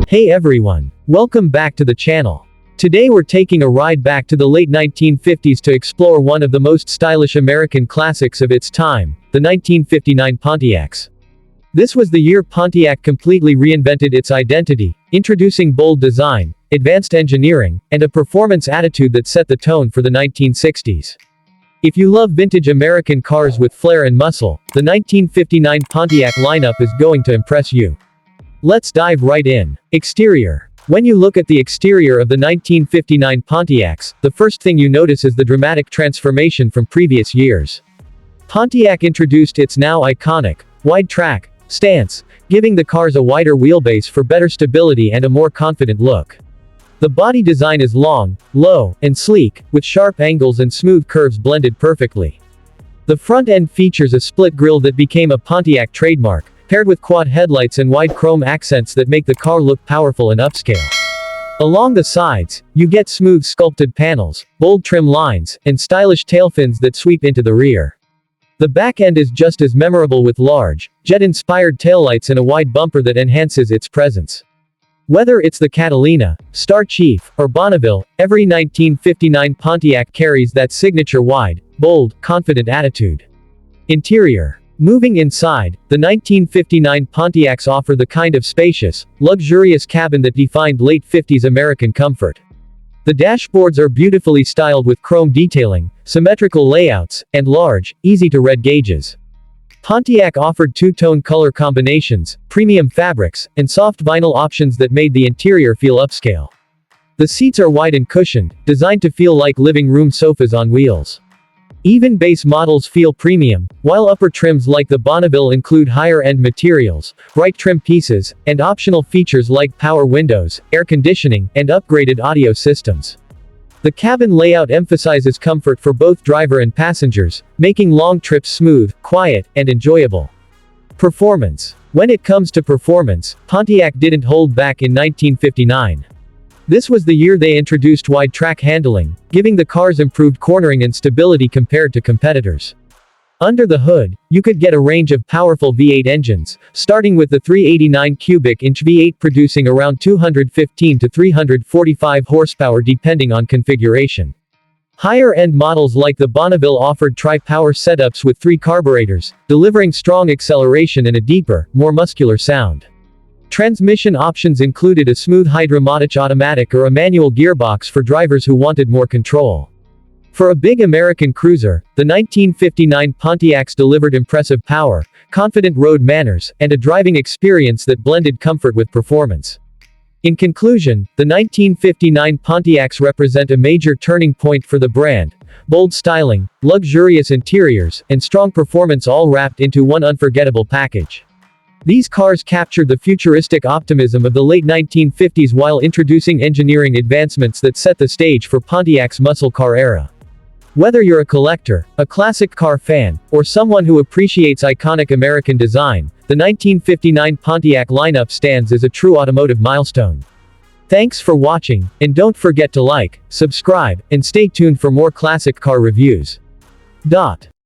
Hey everyone! Welcome back to the channel. Today we're taking a ride back to the late 1950s to explore one of the most stylish American classics of its time, the 1959 Pontiacs. This was the year Pontiac completely reinvented its identity, introducing bold design, advanced engineering, and a performance attitude that set the tone for the 1960s. If you love vintage American cars with flair and muscle, the 1959 Pontiac lineup is going to impress you. Let's dive right in. Exterior. When you look at the exterior of the 1959 Pontiacs, the first thing you notice is the dramatic transformation from previous years. Pontiac introduced its now iconic, wide track stance, giving the cars a wider wheelbase for better stability and a more confident look. The body design is long, low, and sleek, with sharp angles and smooth curves blended perfectly. The front end features a split grille that became a Pontiac trademark, paired with quad headlights and wide chrome accents that make the car look powerful and upscale. Along the sides, you get smooth sculpted panels, bold trim lines, and stylish tail fins that sweep into the rear. The back end is just as memorable with large, jet-inspired taillights and a wide bumper that enhances its presence. Whether it's the Catalina, Star Chief, or Bonneville, every 1959 Pontiac carries that signature wide, bold, confident attitude. Interior. Moving inside, the 1959 Pontiacs offer the kind of spacious, luxurious cabin that defined late 50s American comfort. The dashboards are beautifully styled with chrome detailing, symmetrical layouts, and large, easy-to-read gauges. Pontiac offered two-tone color combinations, premium fabrics, and soft vinyl options that made the interior feel upscale. The seats are wide and cushioned, designed to feel like living room sofas on wheels. Even base models feel premium, while upper trims like the Bonneville include higher-end materials, bright trim pieces, and optional features like power windows, air conditioning, and upgraded audio systems. The cabin layout emphasizes comfort for both driver and passengers, making long trips smooth, quiet, and enjoyable. Performance. When it comes to performance, Pontiac didn't hold back in 1959. This was the year they introduced wide track handling, giving the cars improved cornering and stability compared to competitors. Under the hood, you could get a range of powerful V8 engines, starting with the 389 cubic inch V8 producing around 215 to 345 horsepower depending on configuration. Higher-end models like the Bonneville offered tri-power setups with 3 carburetors, delivering strong acceleration and a deeper, more muscular sound. Transmission options included a smooth hydraulic automatic or a manual gearbox for drivers who wanted more control. For a big American cruiser, the 1959 Pontiacs delivered impressive power, confident road manners, and a driving experience that blended comfort with performance. In conclusion, the 1959 Pontiacs represent a major turning point for the brand: bold styling, luxurious interiors, and strong performance all wrapped into one unforgettable package. These cars captured the futuristic optimism of the late 1950s while introducing engineering advancements that set the stage for Pontiac's muscle car era. Whether you're a collector, a classic car fan, or someone who appreciates iconic American design, the 1959 Pontiac lineup stands as a true automotive milestone. Thanks for watching, and don't forget to like, subscribe, and stay tuned for more classic car reviews.